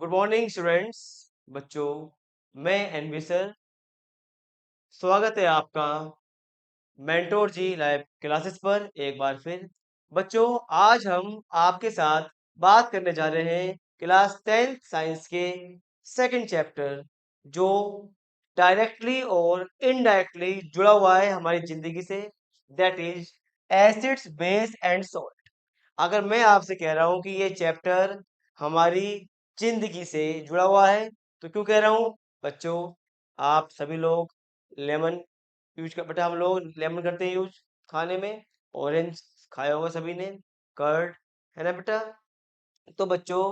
Good morning students. बच्चों, मैं N V sir, स्वागत है आपका मेंटोर जी लाइव क्लासेस पर एक बार फिर। बच्चों, आज हम आपके साथ बात करने जा रहे हैं क्लास 10th साइंस के सेकंड चैप्टर, जो डायरेक्टली और इनडायरेक्टली जुड़ा हुआ है हमारी जिंदगी से, that is acids, base and salt. अगर मैं आपसे कह रहा हूं कि ये चैप्टर हमारी जिंदगी से जुड़ा हुआ है, तो क्यों कह रहा हूं? बच्चों, आप सभी लोग लेमन यूज कर, बेटा हम लोग लेमन करते हैं यूज खाने में। ऑरेंज खाया होगा सभी ने, कर्ड, है ना बेटा? तो बच्चों,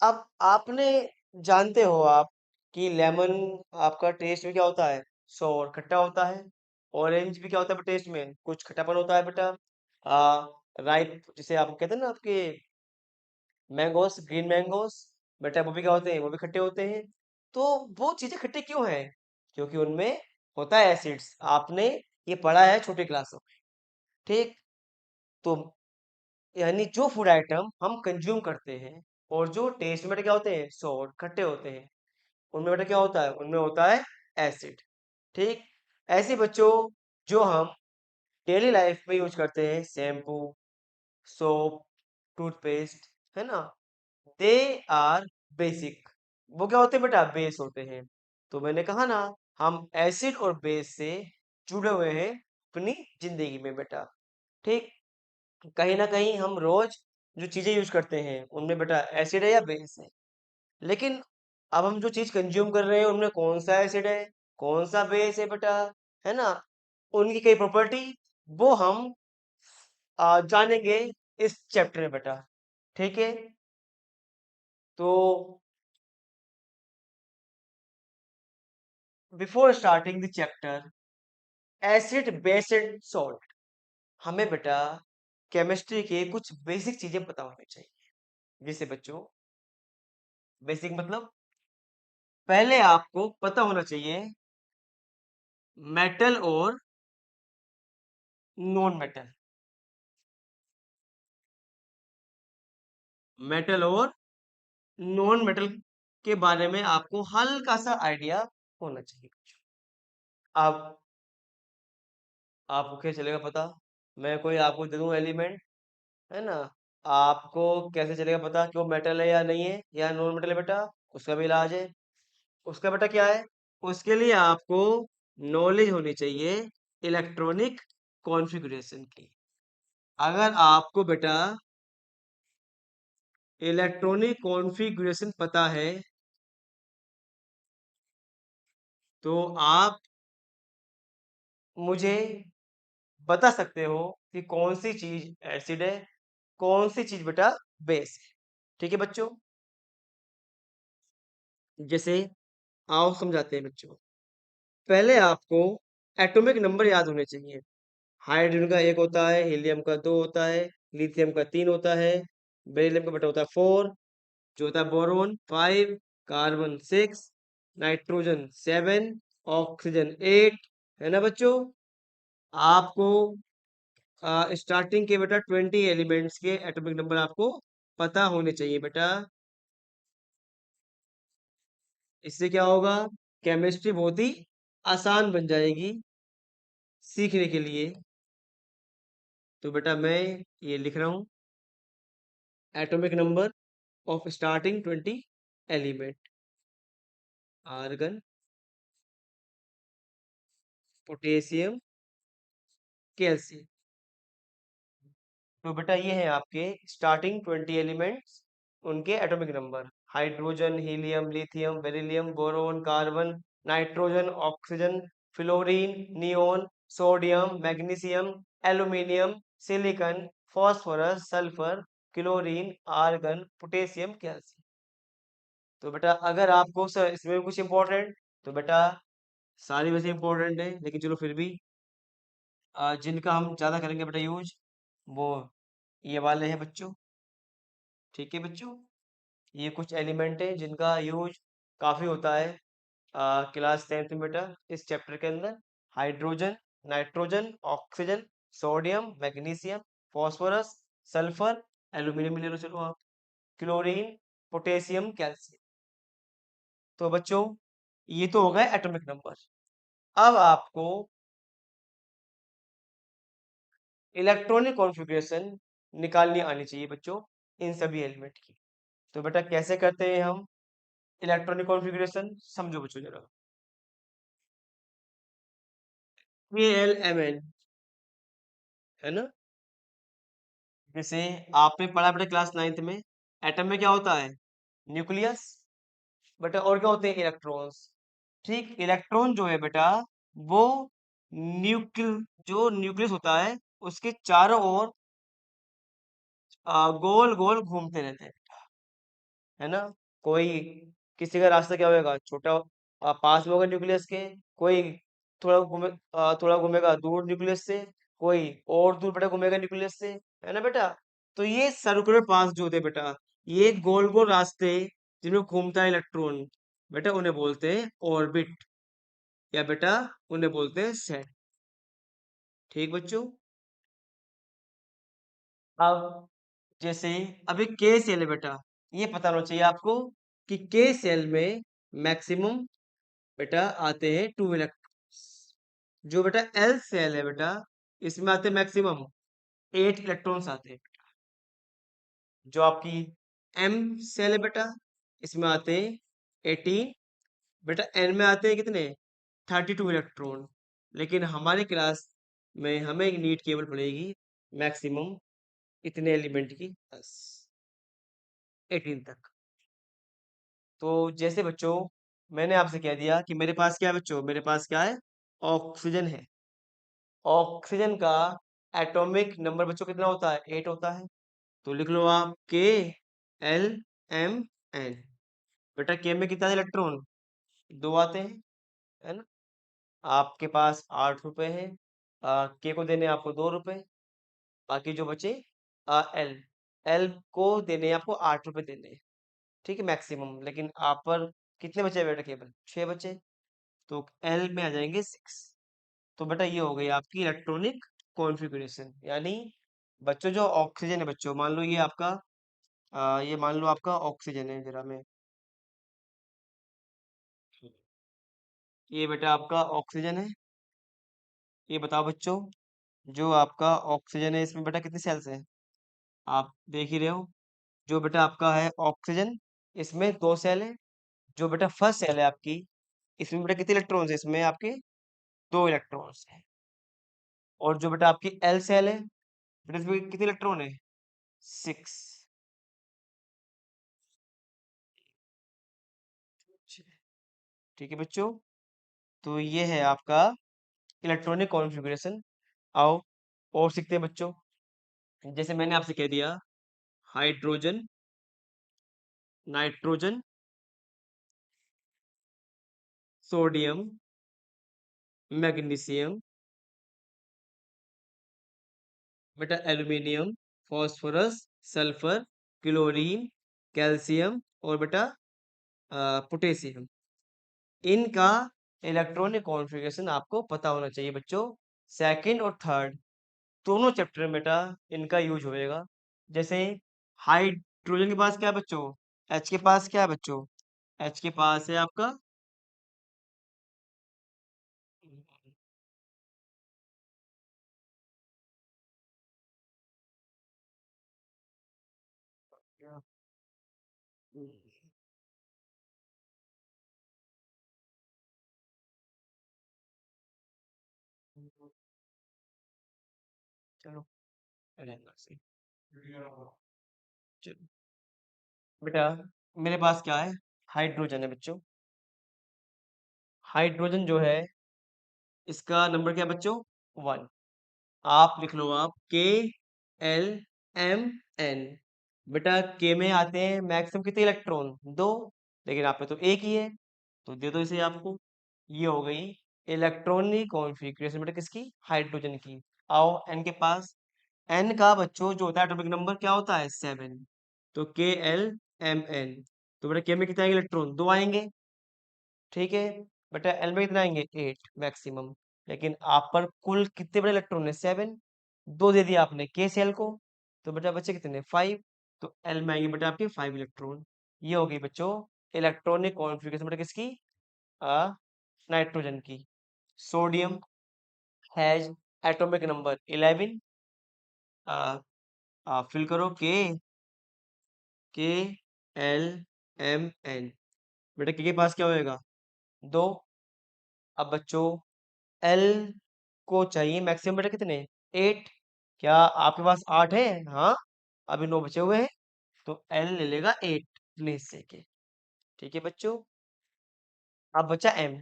अब आपने जानते हो आप कि लेमन आपका टेस्ट में क्या होता है? सोर, खट्टा होता है। ऑरेंज भी क्या होता है टेस्ट में? कुछ खट्टापन होता है बेटा। राइप जिसे आप कहते हैं ना, आपके मैंगोस, ग्रीन मैंगोस, बेटा वो भी क्या होते हैं? वो भी खट्टे होते हैं। तो वो चीजें खट्टे क्यों हैं? क्योंकि उनमें होता है एसिड्स। आपने ये पढ़ा है छोटी क्लासों में, ठीक? तो यानी जो फूड आइटम हम कंज्यूम करते हैं और जो टेस्ट में बेटा क्या होते हैं? सॉर, खट्टे होते हैं। उनमें बेटा क्या होता है? उनमें होता है एसिड, ठीक? ऐसे बच्चों, जो हम डेली लाइफ में यूज करते हैं, शैम्पू, सोप, टूथपेस्ट, है ना, दे आर बेसिक। वो क्या होते हैं बेटा? बेस होते हैं। तो मैंने कहा ना, हम एसिड और बेस से जुड़े हुए हैं अपनी जिंदगी में बेटा, ठीक? कहीं ना कहीं हम रोज जो चीजें यूज करते हैं उनमें बेटा एसिड है या बेस है। लेकिन अब हम जो चीज कंज्यूम कर रहे हैं उनमें कौन सा एसिड है, कौन सा बेस है बेटा, है ना? उनकी कई प्रॉपर्टी, वो हम जानेंगे इस चैप्टर में बेटा, ठीक है? तो before starting the chapter acid, base and salt, हमें बेटा केमिस्ट्री के कुछ बेसिक चीजें पता होनी चाहिए। जैसे बच्चों, बेसिक मतलब पहले आपको पता होना चाहिए मेटल और नॉन मेटल। मेटल और नॉन मेटल के बारे में आपको हल्का सा आइडिया होना चाहिए। अब आपको क्या चलेगा पता? मैं कोई आपको दे दूं एलिमेंट, है ना, आपको कैसे चलेगा पता कि वो मेटल है या नहीं है या नॉन मेटल है बेटा? उसका भी इलाज है। उसका बेटा क्या है? उसके लिए आपको नॉलेज होनी चाहिए इलेक्ट्रॉनिक कॉन्फ़िगरेशन की। अगर आपको बेटा इलेक्ट्रॉनिक कॉन्फ़िगरेशन पता है, तो आप मुझे बता सकते हो कि कौन सी चीज एसिड है, कौन सी चीज बेटा बेस है। ठीक है बच्चों? जैसे आओ समझाते हैं बच्चों। पहले आपको एटॉमिक नंबर याद होने चाहिए। हाइड्रोजन का एक होता है, हीलियम का दो होता है, लिथियम का तीन होता है, बेरिलियम का बेटा होता है फोर, जो होता है boron five, carbon six, nitrogen seven, oxygen eight, है ना बच्चों? आपको स्टार्टिंग के बेटा 20 एलिमेंट्स के एटॉमिक नंबर आपको पता होने चाहिए बेटा। इससे क्या होगा? केमिस्ट्री बहुत ही आसान बन जाएगी सीखने के लिए। तो बेटा मैं ये लिख रहा हूँ, atomic number of starting 20 element: argon, potassium, calcium. तो बेटा ये है आपके स्टार्टिंग 20 एलिमेंट्स, उनके atomic number: hydrogen, helium, lithium, beryllium, boron, carbon, nitrogen, oxygen, fluorine, neon, sodium, magnesium, aluminium, silicon, phosphorus, sulphur, chlorine, argon, potassium, calcium. तो बेटा अगर आपको सर इसमें कुछ इंपॉर्टेंट, तो बेटा सारी वैसे इंपॉर्टेंट है, लेकिन चलो फिर भी जिनका हम ज्यादा करेंगे बेटा यूज, वो ये वाले हैं बच्चों। ठीक है बच्चों? ये कुछ एलिमेंट है जिनका यूज काफी होता है क्लास 10th में बेटा इस चैप्टर के अंदर: hydrogen, nitrogen, oxygen, sodium, magnesium, phosphorus, sulphur, aluminium ले लो चलो आप, क्लोरीन, पोटेशियम, कैल्शियम। तो बच्चों ये तो हो गए एटॉमिक नंबर। अब आपको इलेक्ट्रॉनिक कॉन्फ़िगरेशन निकालनी आनी चाहिए बच्चों इन सभी एलिमेंट की। तो बेटा कैसे करते हैं हम इलेक्ट्रॉनिक कॉन्फ़िगरेशन, समझो बच्चों जरा। KLMN है ना, जैसे आपने पढ़ा बेटा क्लास 9th में, एटम में क्या होता है, न्यूक्लियस। बेटा और क्या होते हैं, इलेक्ट्रॉन्स। ठीक, इलेक्ट्रॉन जो है बेटा वो न्यूक्ल जो न्यूक्लियस होता है उसके चारों ओर गोल गोल घूमते रहते हैं, है ना। कोई किसी का रास्ता क्या होगा, छोटा पास में होगा न्यूक्लियस के, कोई थोड़ा घूमेगा दूर न्यूक्लियस से, कोई और दूर बेटा घूमेगा न्यूक्लियस से, है ना बेटा। तो ये सर्कुलर पाथ जो होते हैं बेटा, ये गोल गोल रास्ते जिनमें घूमता है इलेक्ट्रॉन, बेटा उन्हें बोलते हैं ऑर्बिट, या बेटा उन्हें बोलते हैं सेट। ठीक बच्चों। अब जैसे अभी के सेल है बेटा, ये पता होना चाहिए आपको कि के सेल में मैक्सिमम बेटा आते हैं 2 इलेक्ट्रॉन्स। जो बेटा एल सेल है बेटा, इसमें आते हैं मैक्सिमम 8 इलेक्ट्रॉन्स आते हैं। जो आपकी एम सेल है बेटा, इसमें आते हैं 18। बेटा एन में आते हैं कितने, 32 इलेक्ट्रॉन। लेकिन हमारे क्लास में हमें एक नीट केवल पड़ेगी मैक्सिमम इतने एलिमेंट की, बस 18 तक। तो जैसे बच्चों मैंने आपसे कह दिया कि मेरे पास क्या है बच्चों, मेरे पास क्या है, ऑक्सीजन है। ऑक्सीजन का एटॉमिक नंबर बच्चों कितना होता है, 8 होता है। तो लिख लो आप KLMN। बेटा के में कितना इलेक्ट्रॉन, 2 आते हैं, है ना। आपके पास 8 रुपए है, के को देने हैं आपको 2 रुपए, बाकी जो बचे एल एल को देने हैं आपको 8 रुपए देने हैं। ठीक है मैक्सिमम, लेकिन आप पर कितने बचे बेटा, केवल 6 बचे, तो एल में आ जाएंगे 6। तो बेटा ये हो गई आपकी इलेक्ट्रॉनिक कॉन्फ़िगरेशन। यानी बच्चों जो ऑक्सीजन है बच्चों, मान लो ये आपका ये मान लो आपका ऑक्सीजन है, जरा मैं, ये बेटा आपका ऑक्सीजन है। ये बताओ बच्चों, जो आपका ऑक्सीजन है इसमें बेटा कितनी सेल्स हैं, आप देख ही रहे हो। जो बेटा आपका है ऑक्सीजन, इसमें 2 सेल है। जो बेटा फर्स्ट सेल है आपकी, इसमें बेटा कितने इलेक्ट्रॉन्स है, इसमें आपके 2 इलेक्ट्रॉन्स है। और जो बेटा आपकी एल सेल है, बेटा इसमें कितने इलेक्ट्रॉन है, 6। ठीक है बच्चों, तो ये है आपका इलेक्ट्रॉनिक कॉन्फ़िगरेशन। आओ और सीखते हैं बच्चों। जैसे मैंने आपसे कह दिया, हाइड्रोजन, नाइट्रोजन, सोडियम, मैग्नीशियम, बेटा aluminium, phosphorus, sulphur, chlorine, calcium और बेटा पोटेशियम। इनका इलेक्ट्रॉनिक कॉन्फ़िगरेशन आपको पता होना चाहिए बच्चों। सेकंड और थर्ड दोनों चैप्टर में बेटा इनका यूज होएगा। जैसे हाइड्रोजन के पास क्या है बच्चों, एच के पास क्या है बच्चों, एच के पास है आपका क्या? चलो रहना सही। चलो बेटा मेरे पास क्या है, हाइड्रोजन है बच्चों। हाइड्रोजन जो है इसका नंबर क्या है बच्चों, 1। आप लिख लो आप KLMN। बेटा के में आते हैं मैक्सिमम कितने इलेक्ट्रॉन, 2, लेकिन आप पे तो एक ही है, तो दे दो इसे आपको। ये हो गई इलेक्ट्रॉनिक कॉन्फ़िगरेशन बेटा किसकी, हाइड्रोजन की। आओ एन के पास, एन का बच्चों जो होता है एटॉमिक नंबर क्या होता है, 7। तो KLMN, तो बेटा के में कितने आएंगे इलेक्ट्रॉन, 2 आएंगे। ठीक है, बेटा एल में कितना आएंगे, 8 मैक्सिमम। लेकिन आप पर कुल कितने बड़े इलेक्ट्रॉन है, 7। 2 दे दिया आपने के सेल को, तो बेटा बचे कितने, 5। तो एल में आएंगे बेटा आपके 5 इलेक्ट्रॉन। ये हो गई बच्चों इलेक्ट्रॉनिक कॉन्फ़िगरेशन बेटा किसकी, नाइट्रोजन की। Sodium has atomic number 11, fill करो के एल एम एन, बेटा के पास क्या होएगा 2। अब बच्चों एल को चाहिए मैक्सिमम बेटा कितने 8, क्या आपके पास 8 है, हाँ अभी 9 बचे हुए हैं, तो एल ले लेगा 8 अपने हिस्से के। ठीक है बच्चों, अब बचा एम।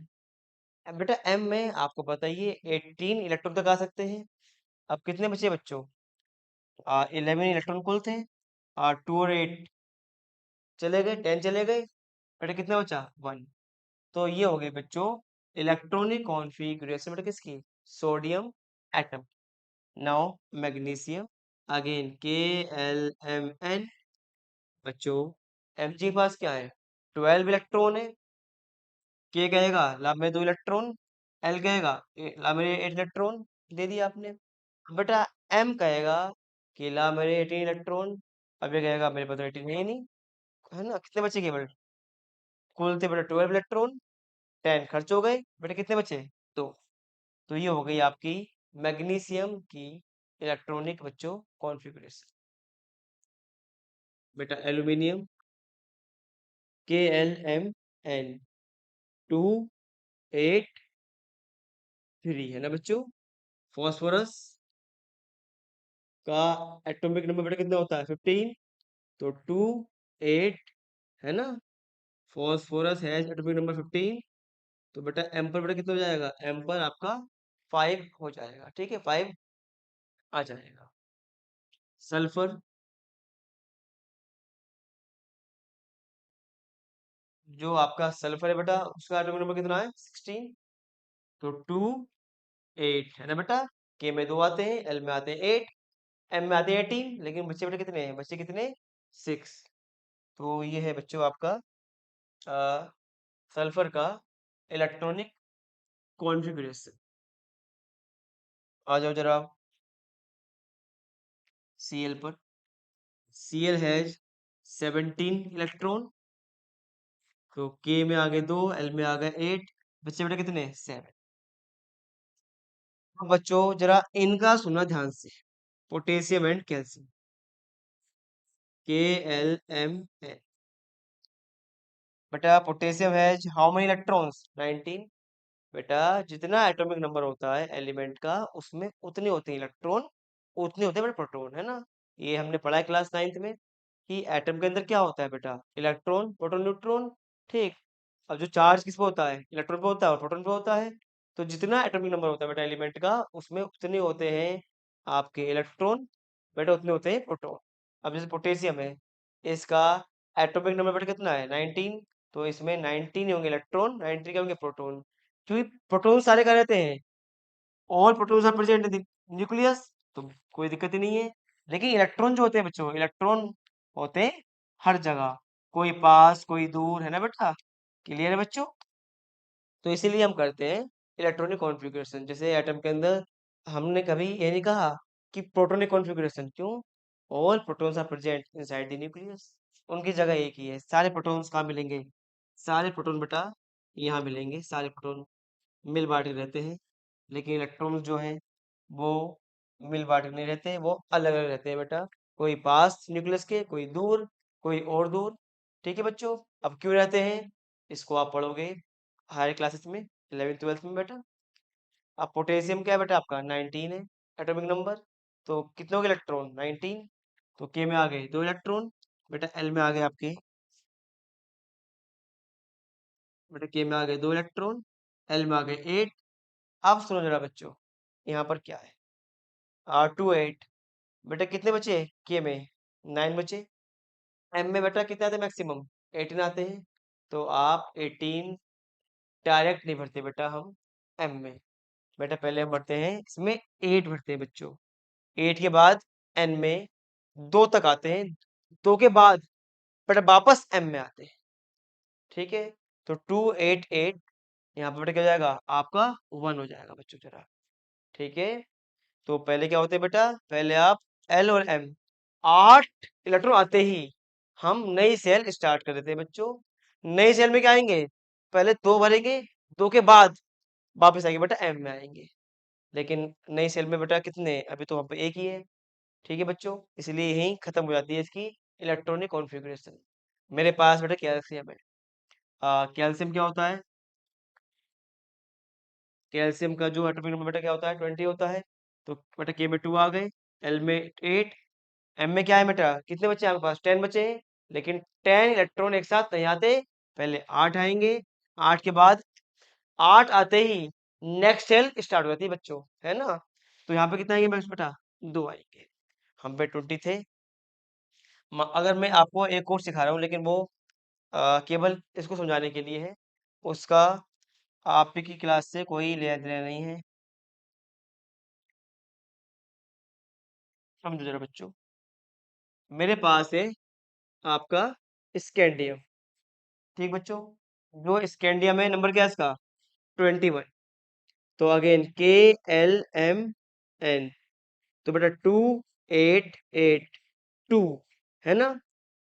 अब बेटा एम में आपको पता ही है 18 इलेक्ट्रॉन तक आ सकते हैं। अब कितने बचे बच्चों, 11 इलेक्ट्रॉन कुल थे, 2 और 8 चले गए, 10 चले गए, बेटा कितना बचा 1। तो ये हो गई बच्चों इलेक्ट्रॉनिक कॉन्फ़िगरेशन बेटा किसकी, sodium atom. Now magnesium, again के एल एम एन। बच्चों एम जी के पास क्या है 12 इलेक्ट्रॉन है, के कहेगा ला में 2 इलेक्ट्रॉन, एल कहेगा ला मेरे 8 इलेक्ट्रॉन, दे दिया आपने। बेटा एम कहेगा कि ला मेरे 18 इलेक्ट्रॉन, अब ये कहेगा मेरे पास तो 18 है ही नहीं, है ना, कितने बचे केवल, कुल थे बेटा 12 इलेक्ट्रॉन, 10 खर्च हो गए, बेटा कितने बचे 2। तो ये हो गई आपकी मैग्नीशियम की इलेक्ट्रॉनिक बच्चों कॉन्फ़िगरेशन। बेटा एल्यूमिनियम के एल एम एन 283 है ना बच्चों। फॉस्फोरस का एटॉमिक नंबर बेटा कितना होता है 15, तो 2 8 है ना। फॉस्फोरस हैज एटॉमिक नंबर 15, तो बेटा एम पर बेटा कितना हो जाएगा, एम पर आपका 5 हो जाएगा, ठीक है 5 आ जाएगा। सल्फर जो आपका सल्फर है बेटा उसका एटॉमिक नंबर कितना है 16, तो 2 8 है ना बेटा। के में 2 आते हैं, एल में आते हैं 8, एम में आते हैं 18, लेकिन बच्चे बेटा कितने हैं, बच्चे कितने 6। तो ये है बच्चों आपका सल्फर का इलेक्ट्रॉनिक कॉन्फ़िगरेशन। आ जाओ जरा Cl पर। Cl हैज 17 इलेक्ट्रॉन, तो K में आ गए 2, L में आ गए 8, बच्चे बेटा कितने 7। अब बच्चों जरा इनका सुनना ध्यान से, पोटेशियम एंड कैल्शियम, KLMN। बेटा potassium has how many electrons 19, बेटा जितना एटॉमिक नंबर होता है एलिमेंट का उसमें उतने होते हैं इलेक्ट्रॉन, उतने होते हैं बेटा प्रोटॉन, है ना। ये हमने पढ़ा है क्लास 9th में कि एटम के अंदर क्या होता है बेटा, इलेक्ट्रॉन प्रोटॉन न्यूट्रॉन। ठीक, अब जो चार्ज किस पे होता है, इलेक्ट्रॉन पे होता है और प्रोटॉन पे होता है। तो जितना एटॉमिक नंबर होता है बेटा एलिमेंट का उसमें उतने होते हैं आपके इलेक्ट्रॉन, बेटा उतने होते हैं प्रोटॉन। अब जैसे पोटेशियम है, इसका एटॉमिक नंबर बेटा कितना है 19, तो इसमें 19 ही होंगे इलेक्ट्रॉन, 19 क्या होंगे प्रोटॉन, क्योंकि प्रोटॉन सारे का रहते हैं, all protons are present in nucleus, तो कोई दिक्कत ही नहीं है। लेकिन इलेक्ट्रॉन जो होते हैं बच्चों, इलेक्ट्रॉन होते हैं हर जगह, कोई पास कोई दूर, है ना बेटा, क्लियर है बच्चों। तो इसीलिए हम करते हैं इलेक्ट्रॉनिक कॉन्फ़िगरेशन। जैसे एटम के अंदर हमने कभी ये नहीं कहा कि प्रोटॉनिक कॉन्फ़िगरेशन, क्यों, all protons are present inside the nucleus, उनकी जगह एक ही है। सारे प्रोटॉन्स कहाँ मिलेंगे, सारे प्रोटॉन बेटा यहाँ मिलेंगे, सारे प्रोटॉन मिल बांट के रहते हैं। लेकिन इलेक्ट्रॉन जो है वो मिल बांट के नहीं रहते, वो अलग अलग रहते हैं बेटा, कोई पास न्यूक्लियस के, कोई दूर, कोई और दूर। ठीक है बच्चों, अब क्यों रहते हैं इसको आप पढ़ोगे हायर क्लासेस में 11th 12th में बेटा। अब पोटेशियम क्या है बेटा आपका 19 है एटॉमिक नंबर, तो कितने हो गए इलेक्ट्रॉन 19, तो के में आ गए 2 इलेक्ट्रॉन, बेटा एल में आ गए आपके, बेटा के में आ गए 2 इलेक्ट्रॉन, एल में आ गए 8। अब सुनो जरा बच्चों, यहाँ पर क्या है 2 8, बेटा कितने बचे के में 9 बचे, एम में बेटा कितने आते हैं मैक्सिमम 18 आते हैं, तो आप 18 डायरेक्ट नहीं भरते बेटा हम एम में, बेटा पहले हम भरते हैं इसमें 8 भरते हैं बच्चों, 8 के बाद एन में 2 तक आते हैं, 2 के बाद बेटा वापस एम में आते हैं। ठीक है, तो 2 8 8 यहाँ पर बेटा क्या हो जाएगा आपका 1 हो जाएगा बच्चों जरा। ठीक है, तो पहले क्या होते हैं बेटा, पहले आप एल और एम 8 इलेक्ट्रॉन आते ही हम नई सेल स्टार्ट कर देते हैं बच्चों। नई सेल में क्या आएंगे, पहले 2 भरेंगे, 2 के बाद वापस आएंगे बेटा एम में आएंगे। लेकिन नई सेल में बेटा कितने, अभी तो वहाँ पे एक ही है। ठीक है बच्चों, इसलिए यहीं खत्म हो जाती है इसकी इलेक्ट्रॉनिक कॉन्फ़िगरेशन। मेरे पास बेटा कैल्शियम है। कैल्शियम क्या होता है, कैल्शियम का जो एटॉमिक नंबर बेटा क्या होता है, 20 होता है। तो बेटा के में 2 आ गए, एल में 8, एम में क्या है बेटा, कितने बचे हैं आपके पास, 10 बचे हैं। लेकिन 10 इलेक्ट्रॉन एक साथ नहीं आते, पहले 8 आएंगे, 8 के बाद 8 आते ही नेक्स्ट सेल स्टार्ट हो जाती है बच्चों, है ना। तो यहाँ पे कितना आएंगे बस बेटा, 2 आएंगे। हम पे 20 थे। अगर मैं आपको एक और सिखा रहा हूँ, लेकिन वो केवल इसको समझाने के लिए है, उसका आपकी क्लास से कोई लेना देना नहीं है। समझो जरा बच्चों, मेरे पास है आपका स्कैंडियम। ठीक बच्चों, जो स्कैंडियम है नंबर क्या है इसका, 21। तो again K L M N, तो बेटा 2882, है ना।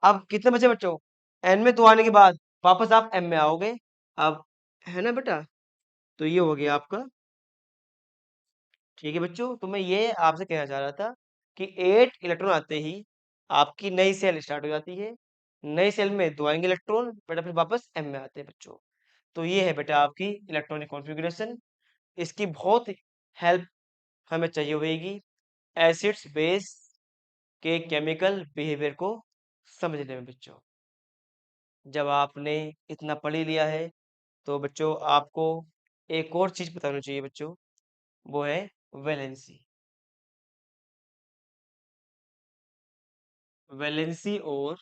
अब कितने बचे बच्चों, एन में 2 आने के बाद वापस आप एम में आओगे अब, है ना बेटा। तो ये हो गया आपका। ठीक है बच्चों, तो मैं ये आपसे कहना चाह रहा था कि 8 इलेक्ट्रॉन आते ही आपकी नई सेल स्टार्ट हो जाती है। नई सेल में 2 आएंगे इलेक्ट्रॉन, बेटा फिर वापस एम में आते हैं बच्चों। तो ये है बेटा आपकी इलेक्ट्रॉनिक कॉन्फ़िगरेशन। इसकी बहुत हेल्प हमें चाहिए होगी एसिड्स बेस के केमिकल बिहेवियर को समझने में बच्चों। जब आपने इतना पढ़ ही लिया है, तो बच्चों आपको एक और चीज बतानी चाहिए बच्चों, वो है वैलेंसी। वैलेंसी और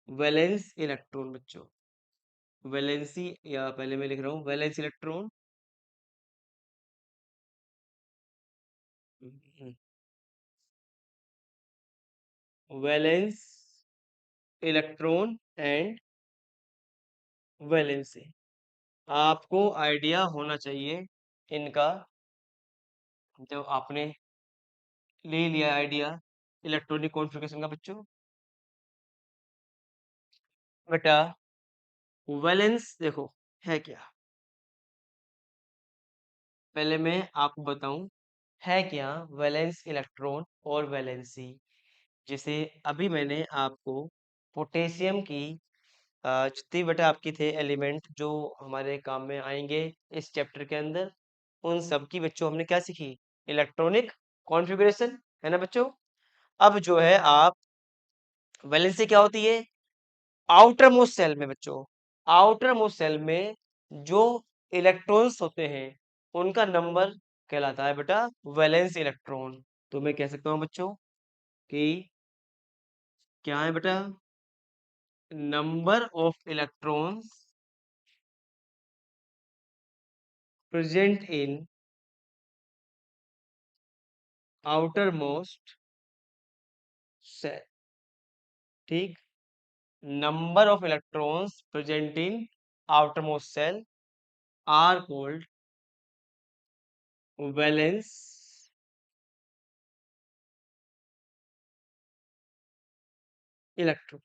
वैलेंस इलेक्ट्रॉन बच्चों। वैलेंसी, या पहले मैं लिख रहा हूँ valence electron, valence electron and valency. आपको आइडिया होना चाहिए इनका, जब आपने ले लिया आइडिया इलेक्ट्रॉनिक कॉन्फ़िगरेशन का बच्चों। बेटा वैलेंस देखो है क्या, पहले मैं आपको बताऊं है क्या वैलेंस इलेक्ट्रॉन और वैलेंसी। जैसे अभी मैंने आपको पोटेशियम की जितनी बेटा आपकी थे एलिमेंट जो हमारे काम में आएंगे इस चैप्टर के अंदर, उन सब की बच्चों हमने क्या सीखी, इलेक्ट्रॉनिक कॉन्फ़िगरेशन, है ना बच्चों। अब जो है आप वैलेंसी क्या होती है, आउटर मोस्ट सेल में बच्चों, आउटर मोस्ट सेल में जो इलेक्ट्रॉन्स होते हैं उनका नंबर कहलाता है बेटा वैलेंस इलेक्ट्रॉन। तो मैं कह सकता हूँ बच्चों कि क्या है बेटा, number of electrons present in outermost shell. ठीक, number of electrons present in outermost shell are called valence electron.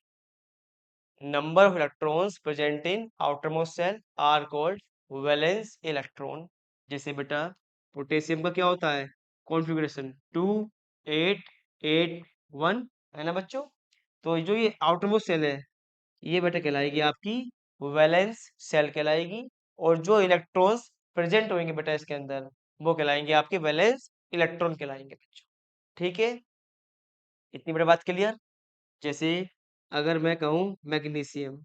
Number of electrons present in outermost cell are called valence electron। जैसे बेटा potassium का क्या होता है configuration, 2 8 8 1, है ना बच्चों। तो जो ये आउटरमोस्ट सेल है, ये बेटा कहलाएगी आपकी वैलेंस सेल कहलाएगी। और जो इलेक्ट्रॉन्स प्रेजेंट होंगे बेटा इसके अंदर, वो कहलाएंगे आपके वैलेंस इलेक्ट्रॉन कहलाएंगे बच्चों। ठीक है, इतनी बड़ी बात क्लियर। जैसे अगर मैं कहूँ मैग्नीशियम,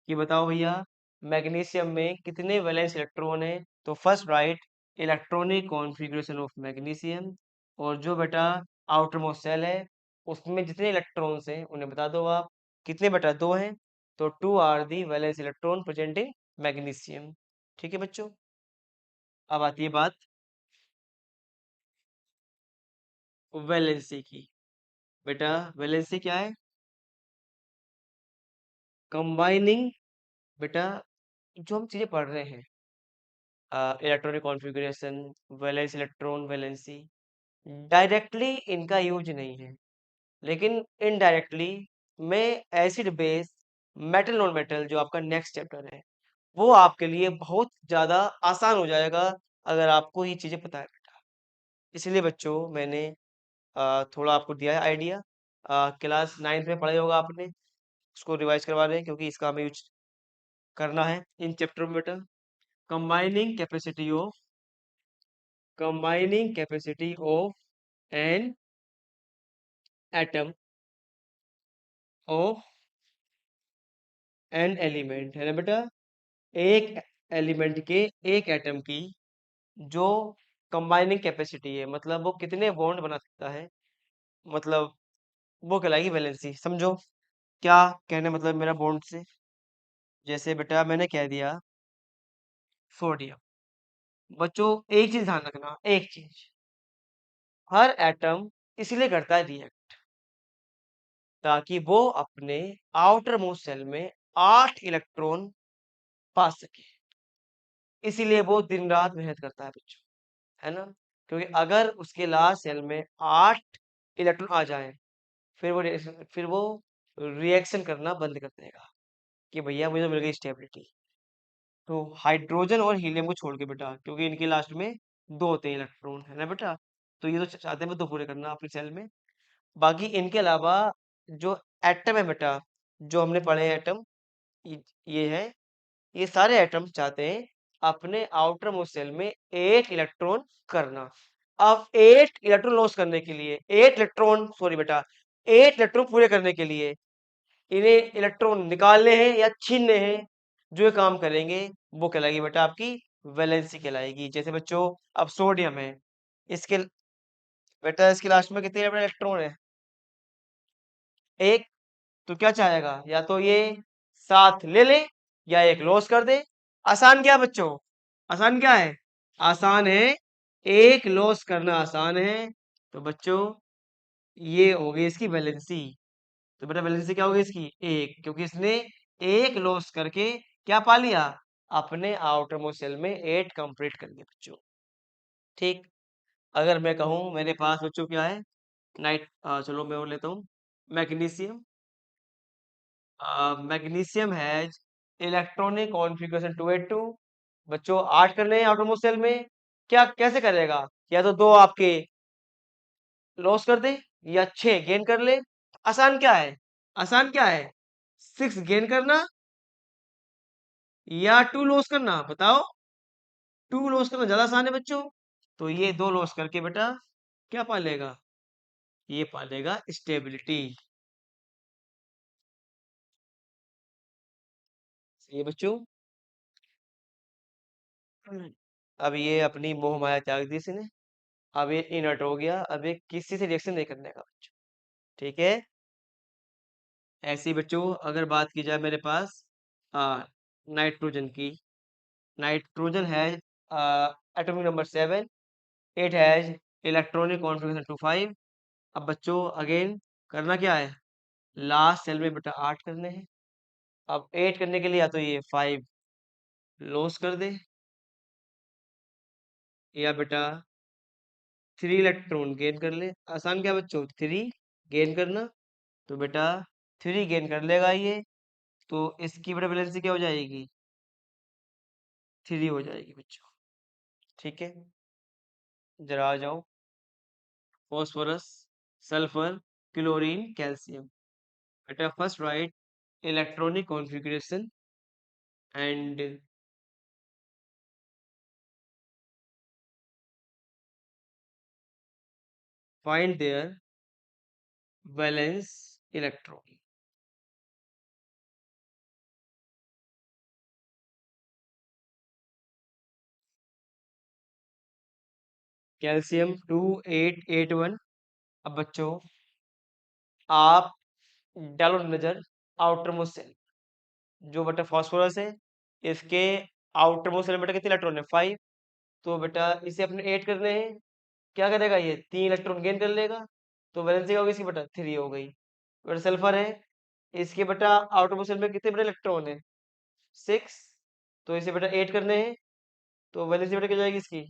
कि बताओ भैया मैग्नीशियम में कितने वैलेंस इलेक्ट्रॉन है, तो first right electronic configuration of magnesium. और जो बेटा आउटर मोस्ट सेल है उसमें जितने इलेक्ट्रॉन्स हैं उन्हें बता दो आप, कितने बेटा, 2 हैं। तो 2 are the valence electron present in magnesium. ठीक है बच्चों, अब आती है बात वैलेंसी की। बेटा वैलेंसी क्या है, कंबाइनिंग बेटा जो हम चीजें पढ़ रहे हैं, electronic configuration, valence electron, valency, directly इनका यूज नहीं है, लेकिन इनडायरेक्टली में acid base metal non metal जो आपका नेक्स्ट चैप्टर है, वो आपके लिए बहुत ज़्यादा आसान हो जाएगा अगर आपको ये चीज़ें पता है बेटा। इसलिए बच्चों मैंने थोड़ा आपको दिया है आइडिया। क्लास 9th में पढ़ा होगा आपने, उसको रिवाइज़ करवा रहे हैं क्योंकि इसका हमें यूज़ करना है इन चैप्टर में बेटा। Combining capacity of an atom of an element है ना बेटा। एक एलिमेंट के एक एटम की जो कंबाइनिंग कैपेसिटी है, मतलब वो कितने बॉन्ड बना सकता है, मतलब वो कहलाएगी वैलेंसी। समझो क्या कहने मतलब मेरा बॉन्ड से। जैसे बेटा मैंने कह दिया सोडियम। बच्चों एक चीज ध्यान रखना, एक चीज, हर एटम इसलिए करता है रिएक्ट ताकि वो अपने आउटर मोस्ट सेल में 8 इलेक्ट्रॉन पा सके। इसीलिए वो दिन रात मेहनत करता है बच्चों, है ना। क्योंकि अगर उसके लास्ट सेल में 8 इलेक्ट्रॉन आ जाए, फिर वो रिएक्शन करना बंद कर देगा कि भैया मुझे मिल गई स्टेबिलिटी। तो हाइड्रोजन और हीलियम को छोड़ के बेटा, क्योंकि इनके लास्ट में 2 होते हैं इलेक्ट्रॉन, है ना बेटा। तो ये तो चाहते हैं वो 2 पूरे करना अपनी सेल में। बाकी इनके अलावा जो एटम है बेटा, जो हमने पढ़े हैं एटम, ये है, ये सारे एटम चाहते हैं अपने आउटर मोस्ट सेल में 8 इलेक्ट्रॉन करना। अब 8 इलेक्ट्रॉन लॉस करने के लिए, 8 इलेक्ट्रॉन सॉरी बेटा, 8 इलेक्ट्रॉन पूरे करने के लिए इन्हें इलेक्ट्रॉन निकालने हैं या छीनने हैं। जो ये काम करेंगे वो कहलाएगी बेटा आपकी वैलेंसी कहलाएगी। जैसे बच्चों अब सोडियम है, इसके बेटा इसके लास्ट में कितने इलेक्ट्रॉन है? एक। तो क्या चाहेगा, या तो ये साथ ले ले या एक लॉस कर दे। आसान क्या है बच्चों, आसान क्या है? आसान है, एक लॉस करना आसान है। तो बच्चों ये हो गई इसकी वैलेंसी। तो बेटा वैलेंसी क्या होगी इसकी? एक, क्योंकि इसने एक लॉस करके क्या पा लिया? अपने आउटर मोस्ट सेल में 8 कंप्लीट कर लिया बच्चों। ठीक। अगर मैं कहूं मेरे पास बच्चों क्या है, चलो मैं और लेता हूँ magnesium. Magnesium has electronic configuration 282। बच्चों 8 करने हैं आउटर मोस्ट सेल में, क्या कैसे करेगा? या तो 2 आपके लॉस कर दे या 6 गेन कर ले। आसान क्या है, आसान क्या है? 6 गेन करना या 2 लॉस करना, बताओ। 2 लॉस करना ज्यादा आसान है बच्चों। तो ये 2 लॉस करके बेटा क्या पालेगा? ये पालेगा स्टेबिलिटी। ये बच्चों अब ये अपनी मोह माया त्याग दी इसने, अब ये इनर्ट हो गया, अब ये किसी से रिएक्शन नहीं करने का बच्चों। ठीक है। ऐसे ही बच्चों अगर बात की जाए मेरे पास नाइट्रोजन की, नाइट्रोजन है atomic number 7, it has electronic configuration 25। अब बच्चों अगेन करना क्या है? लास्ट सेल में बेटा 8 करने हैं। अब 8 करने के लिए या तो ये 5 लॉस कर दे या बेटा 3 इलेक्ट्रॉन गेन कर ले। आसान क्या बच्चों? 3 गेन करना। तो बेटा 3 गेन कर लेगा ये, तो इसकी बेटा वैलेंसी क्या हो जाएगी? 3 हो जाएगी बच्चों। ठीक है। जरा आ जाओ, फॉस्फोरस, सल्फर, क्लोरीन, कैल्शियम। बेटा first right electronic configuration and find there valence electron. Calcium 2881। अब बच्चों आप डालो नजर आउटर मोस्ट सेल, जो बेटा फास्फोरस है, इसके आउटर मोस्ट सेल में बेटा कितने इलेक्ट्रॉन है? 5। तो बेटा इसे अपने 8 करने हैं, क्या करेगा ये? 3 इलेक्ट्रॉन गेन कर लेगा। तो वैलेंसी क्या होगी इसकी बेटा? 3 हो गई। बेटा सल्फर है, इसके बेटा आउटर मोस्ट सेल में कितने बेटा इलेक्ट्रॉन है? 6। तो इसे बेटा 8 करने हैं, तो वैलेंसी बेटा क्या हो जाएगी इसकी?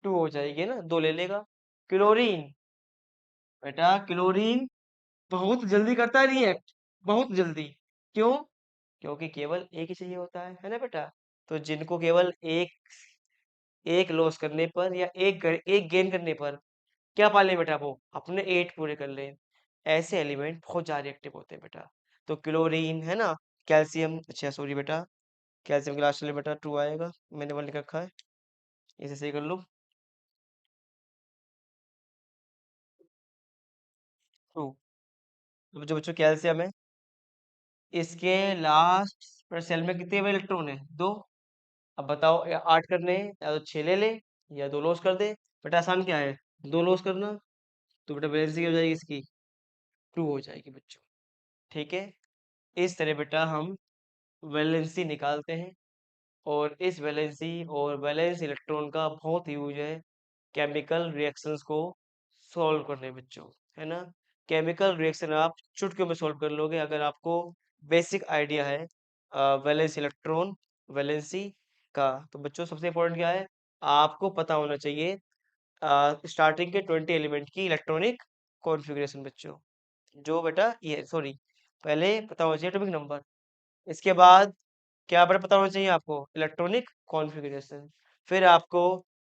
2 हो जाएगी ना, 2 ले लेगा। क्लोरीन, बेटा क्लोरीन बहुत जल्दी करता है रिएक्ट, बहुत जल्दी। क्यों? क्योंकि केवल एक ही चाहिए होता है ना बेटा? तो जिनको केवल एक एक लॉस करने पर या एक गेन करने पर क्या पा लें बेटा वो? अपने 8 पूरे कर लें। ऐसे एलिमेंट बहुत ज़्यादा रिएक्टिव होते हैं बेटा। तो क्लोरीन है ना? कैल्शियम अच्छा सॉरी बेटा, कैल्शियम के लास्ट में बेटा 2 आएगा। मैंने 1 लिख रखा है। इसे सही कर लो। 2 अब जो बच्चों कैल्शियम है, इसके लास्ट पर सेल में कितने इलेक्ट्रॉन है? 2। अब बताओ या 8 करने हैं या तो 6 ले ले या 2 लॉस कर दे। बेटा आसान क्या है? 2 लॉस करना। तो बेटा वैलेंसी हो जाएगी इसकी 2 हो जाएगी बच्चों। ठीक है? इस तरह बेटा हम वैलेंसी निकालते हैं। और इस वैलेंसी और वैलेंस इलेक्ट्रॉन का बहुत यूज है केमिकल रिएक्शंस को सॉल्व करने में बच्चों, है ना? केमिकल रिएक्शन आप चुटकियों में सॉल्व कर लोगे अगर आपको बेसिक आइडिया है वैलेंस इलेक्ट्रॉन वैलेंसी का। तो बच्चों सबसे इम्पोर्टेंट क्या है? आपको पता होना चाहिए स्टार्टिंग के 20 एलिमेंट की इलेक्ट्रॉनिक कॉन्फ़िगरेशन बच्चों। जो बेटा ये सॉरी, पहले पता होना चाहिए एटॉमिक नंबर, इसके बाद क्या बेटा पता होना चाहिए आपको? Electronic configuration. फिर आपको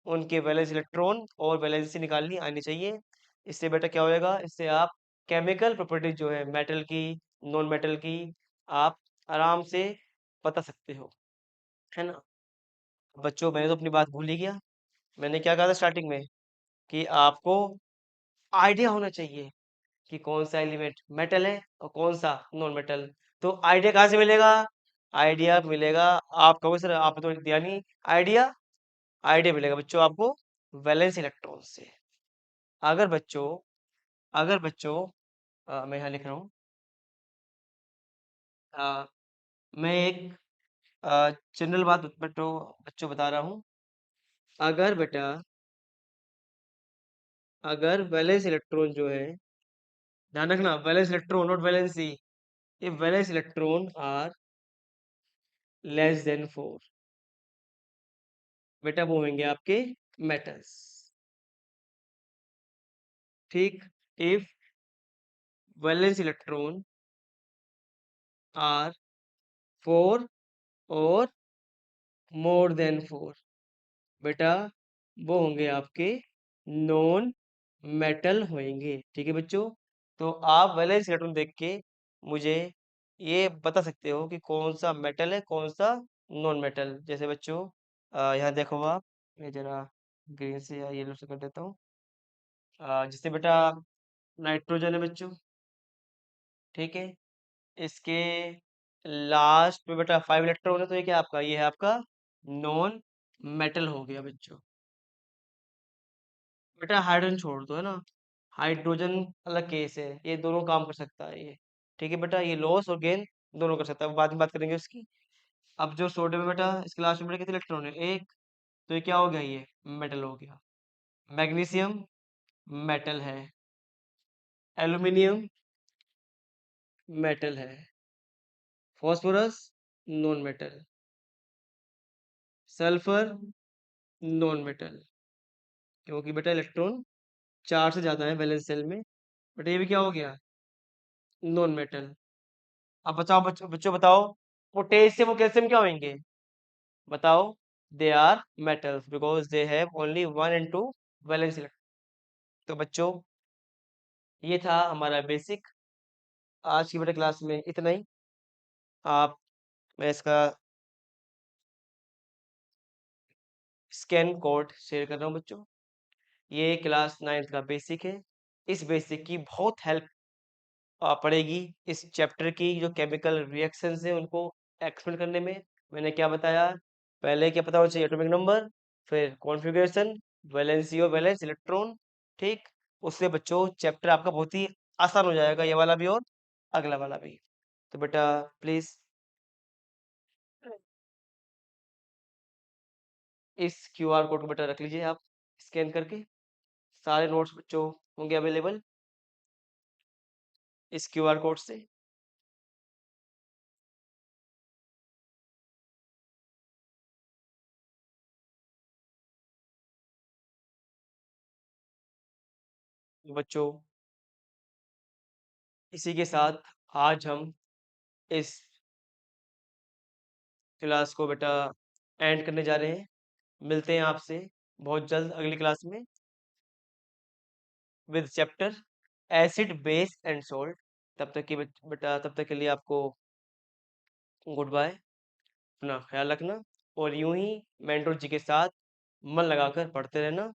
उनके वैलेंस इलेक्ट्रॉन और वैलेंसी निकालनी आनी चाहिए। इससे बेटा क्या होएगा? इससे आप केमिकल प्रॉपर्टीज जो है मेटल की, नॉन मेटल की, आप आराम से बता सकते हो, है ना? बच्चों मैंने तो अपनी बात भूल ही गया। मैंने क्या कहा था स्टार्टिंग में कि आपको आइडिया होना चाहिए कि कौन सा एलिमेंट मेटल है और कौन सा नॉन मेटल। तो आइडिया कहाँ से मिलेगा? आइडिया मिलेगा, आप कहोगे सर आपने तो दिया नहीं आइडिया। आइडिया मिलेगा बच्चों आपको वैलेंस इलेक्ट्रॉन से। अगर बच्चों अगर बच्चों मैं यहाँ लिख रहा हूँ, अ, मैं एक जनरल बात बच्चों बच्चों बता रहा हूँ। अगर बेटा अगर वैलेंस इलेक्ट्रॉन जो है, ध्यान रखना वैलेंस इलेक्ट्रॉन नॉट वैलेंसी, ये valence electron are less than 4, बेटा वो होंगे आपके मेटल्स। ठीक? इफ वैलेंस इलेक्ट्रॉन आर 4 और मोर देन 4, बेटा वो होंगे आपके नॉन मेटल होंगे। ठीक है बच्चों? तो आप वैलेंस इलेक्ट्रॉन देख के मुझे ये बता सकते हो कि कौन सा मेटल है कौन सा नॉन मेटल। जैसे बच्चों यहाँ देखो आप, मैं जरा ग्रीन से या येलो से कर देता हूँ। जिससे बेटा नाइट्रोजन है बच्चों। ठीक है? इसके लास्ट में बेटा 5 इलेक्ट्रॉन है, तो ये क्या आपका, ये है आपका नॉन मेटल हो गया बच्चों। बेटा हाइड्रोजन छोड़ दो, है ना? हाइड्रोजन अलग केस है, ये दोनों काम कर सकता है ये। ठीक है बेटा, ये लॉस और गेन दोनों कर सकता है, बाद में बात करेंगे उसकी। अब जो सोडियम है बेटा, इसके लास्ट में बेटा कितने इलेक्ट्रॉन है? एक। तो ये क्या हो गया? ये मेटल हो गया। मैग्नीशियम मेटल है। एल्यूमिनियम मेटल है। Phosphorus non metal. Sulphur non metal, क्योंकि बेटा इलेक्ट्रॉन 4 से ज्यादा है वैलेंस शेल में। बट ये भी क्या हो गया? Non metal. अब बताओ बच्चों बच्चों बताओ, पोटेशियम और कैल्शियम क्या होंगे? बताओ। They are metals because they have only 1 and 2 valence electron. तो बच्चों ये था हमारा बेसिक आज की बेटा क्लास में इतना ही। आप मैं इसका स्कैन कोड शेयर कर रहा हूँ बच्चों। ये क्लास 9th का बेसिक है। इस बेसिक की बहुत हेल्प पड़ेगी इस चैप्टर की जो केमिकल रिएक्शंस है उनको एक्सप्लेन करने में। मैंने क्या बताया? पहले क्या पता होना चाहिए? एटॉमिक नंबर, फिर कॉन्फ़िगरेशन, वैलेंसी और वैलेंस इलेक्ट्रॉन। ठीक? उससे बच्चों चैप्टर आपका बहुत ही आसान हो जाएगा, ये वाला भी और अगला वाला भी। तो बेटा प्लीज इस क्यूआर कोड को बेटा रख लीजिए आप स्कैन करके। सारे नोट्स बच्चों होंगे अवेलेबल इस क्यूआर कोड से। बच्चों इसी के साथ आज हम इस क्लास को बेटा एंड करने जा रहे हैं। मिलते हैं आपसे बहुत जल्द अगली क्लास में with chapter acid base and salt. तब तक की बेटा तब तक के लिए आपको गुड बाय। अपना ख्याल रखना और यूं ही मेंटोर जी के साथ मन लगाकर पढ़ते रहना।